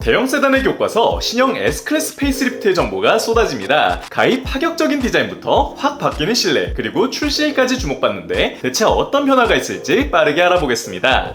대형 세단의 교과서 신형 S클래스 페이스리프트의 정보가 쏟아집니다. 가히 파격적인 디자인부터 확 바뀌는 실내, 그리고 출시일까지 주목받는데 대체 어떤 변화가 있을지 빠르게 알아보겠습니다.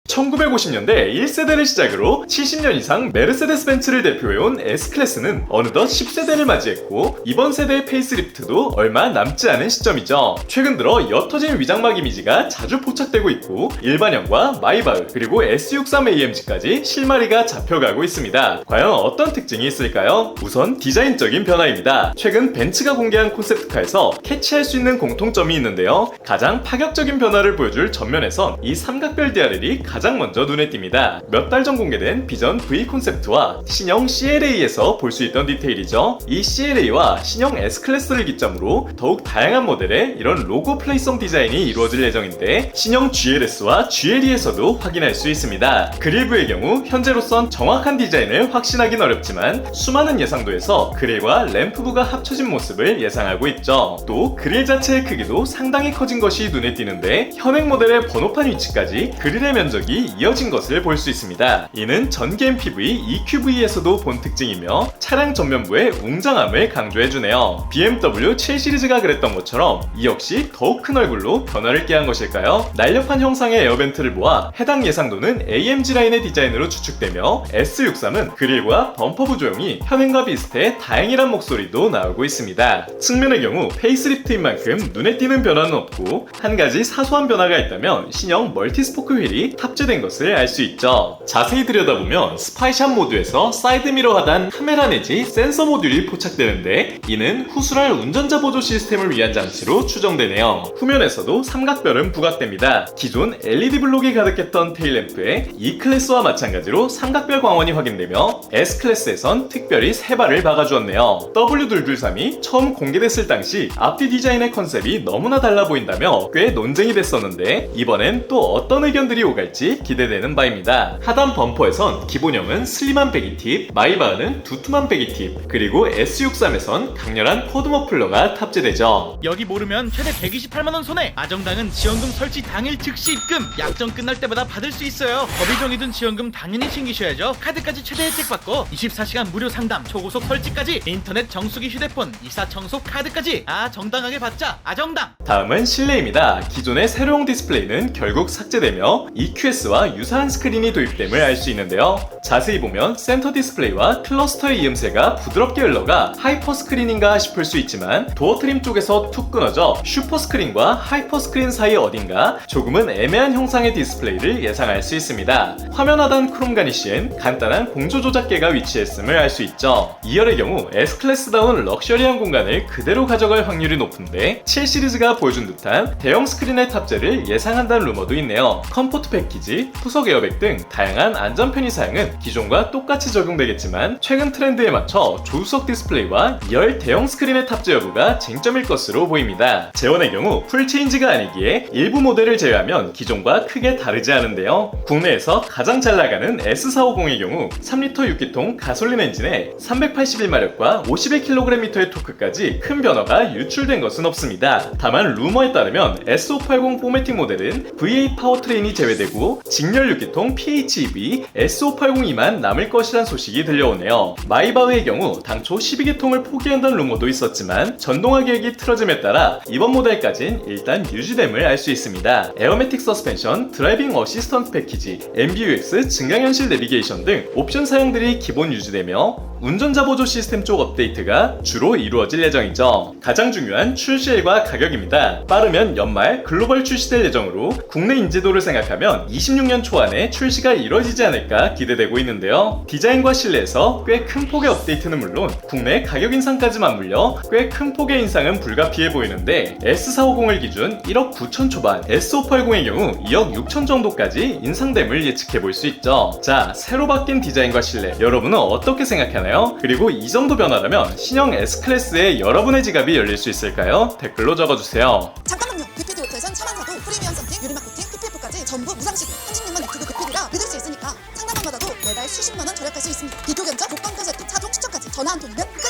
(1950년대) 1세대를 시작으로 70년 이상 메르세데스 벤츠를 대표해온 S클래스는 어느덧 10세대를 맞이했고, 이번 세대의 페이스리프트도 얼마 남지 않은 시점이죠. 최근 들어 옅어진 위장막 이미지가 자주 포착되고 있고, 일반형과 마이바흐 그리고 S63AMG까지 실마리가 잡혀가고 있습니다. 과연 어떤 특징이 있을까요? 우선 디자인적인 변화입니다. 최근 벤츠가 공개한 콘셉트카에서 캐치할 수 있는 공통점이 있는데요. 가장 파격적인 변화를 보여줄 전면에선 이 삼각별 DRL이 가장 먼저 눈에 띕니다. 몇 달 전 공개된 비전 V 콘셉트와 신형 CLA에서 볼 수 있던 디테일이죠. 이 CLA와 신형 S클래스를 기점으로 더욱 다양한 모델의 이런 로고 플레이성 디자인이 이루어질 예정인데, 신형 GLS와 GLE에서도 확인할 수 있습니다. 그릴부의 경우 현재로선 정확한 디자인을 확신하긴 어렵지만 수많은 예상도에서 그릴과 램프부가 합쳐진 모습을 예상하고 있죠. 또 그릴 자체의 크기도 상당히 커진 것이 눈에 띄는데, 현행 모델의 번호판 위치까지 그릴의 면적이 이어진 것을 볼 수 있습니다. 이는 전기 MPV EQV에서도 본 특징이며 차량 전면부의 웅장함을 강조해주네요. BMW 7 시리즈가 그랬던 것처럼 이 역시 더욱 큰 얼굴로 변화를 꾀한 것일까요? 날렵한 형상의 에어벤트를 모아 해당 예상도는 AMG 라인의 디자인으로 추측되며, S63은 그릴과 범퍼부 조형이 현행과 비슷해 다행이란 목소리도 나오고 있습니다. 측면의 경우 페이스리프트인 만큼 눈에 띄는 변화는 없고, 한 가지 사소한 변화가 있다면 신형 멀티스포크 휠이 탑재된 것을 알 수 있죠. 자세히 들여다보면 스파이샷 모드에서 사이드미러 하단 카메라 내지 센서 모듈이 포착되는데, 이는 후술할 운전자 보조 시스템을 위한 장치로 추정되네요. 후면에서도 삼각별은 부각됩니다. 기존 LED 블록이 가득했던 테일램프에 E클래스와 마찬가지로 삼각별 광원이 확인되며, S클래스에선 특별히 세 발을 박아주었네요. W223이 처음 공개됐을 당시 앞뒤 디자인의 컨셉이 너무나 달라 보인다며 꽤 논쟁이 됐었는데, 이번엔 또 어떤 의견들이 오갈지 기대되는 바입니다. 하단 범퍼에선 기본형은 슬림한 배기팁, 마이바흐는 두툼한 배기팁, 그리고 S63에선 강렬한 쿼드 머플러가 탑재되죠. 여기 모르면 최대 128만원 손해! 아정당은 지원금 설치 당일 즉시 입금! 약정 끝날 때마다 받을 수 있어요. 법이 정해둔 지원금 당연히 챙기셔야죠. 카드까지 최대 혜택 받고 24시간 무료 상담, 초고속 설치까지, 인터넷 정수기, 휴대폰, 이사 청소 카드까지 정당하게 받자! 아정당! 다음은 실내입니다. 기존의 세로형 디스플레이는 결국 삭제되며 EQS와 유사한 스크린이 도입됨을 알 수 있는데요. 자세히 보면 센터 디스플레이와 클러스터의 이음새가 부드럽게 흘러가 하이퍼 스크린인가 싶을 수 있지만, 도어 트림 쪽에서 툭 끊어져 슈퍼 스크린과 하이퍼 스크린 사이 어딘가 조금은 애매한 형상의 디스플레이를 예상할 수 있습니다. 화면 하단 크롬 가니쉬엔 간단한 공조 조작계가 위치했음을 알 수 있죠. 2열의 경우 S클래스다운 럭셔리한 공간을 그대로 가져갈 확률이 높은데, 7 시리즈가 보여준 듯한 대형 스크린의 탑재를 예상한다는 루머도 있네요. 컴포트 패키지, 후석 에어백 등 다양한 안전 편의 사양은 기존과 똑같이 적용되겠지만, 최근 트렌드에 맞춰 조수석 디스플레이와 2열 대형 스크린의 탑재 여부가 쟁점일 것으로 보입니다. 제원의 경우 풀체인지가 아니기에 일부 모델을 제외하면 기존과 크게 다르지 않은데요. 국내에서 가장 잘 나가는 S450의 경우 3리터 6기통 가솔린 엔진에 381마력과 51kgm의 토크까지 큰 변화가 유출된 것은 없습니다. 다만 루머에 따르면 S580 포매틱 모델은 V8 파워트레인이 제외되고 직렬 6기통 PHEV S580이만 남을 것이란 소식이 들려오네요. 마이바흐의 경우 당초 12기통을 포기한다는 루머도 있었지만, 전동화 계획이 틀어짐에 따라 이번 모델까진 일단 유지됨을 알 수 있습니다. 에어매틱 서스펜션, 드라이빙 어시스턴트 패키지, MBUX, 증강현실 내비게이션 등 옵션 사양들이 기본 유지되며, 운전자 보조 시스템 쪽 업데이트가 주로 이루어질 예정이죠. 가장 중요한 출시일과 가격입니다. 빠르면 연말 글로벌 출시될 예정으로 국내 인지도를 생각하면 26년 초 안에 출시가 이뤄지지 않을까 기대되고 있는데요. 디자인과 실내에서 꽤 큰 폭의 업데이트는 물론 국내 가격 인상까지 맞물려 꽤 큰 폭의 인상은 불가피해 보이는데, S450을 기준 1억 9천 초반, S580의 경우 2억 6천 정도까지 인상됨을 예측해 볼 수 있죠. 자, 새로 바뀐 디자인과 실내, 여러분은 어떻게 생각하나요? 그리고 이 정도 변화라면 신형 S클래스에 여러분의 지갑이 열릴 수 있을까요? 댓글로 적어주세요. 잠깐만요. 빅피드 오토에선 차만 사도 프리미엄 썬팅, 유리막 코팅, PPF까지 전부 무상식. 36만 넥트그 빅피드라 믿을 수 있으니까 상담만 받아도 매달 수십만원 절약할 수 있습니다. 비교 견적 독점권 세트 차종 추천까지 전화 한 통이면 끝!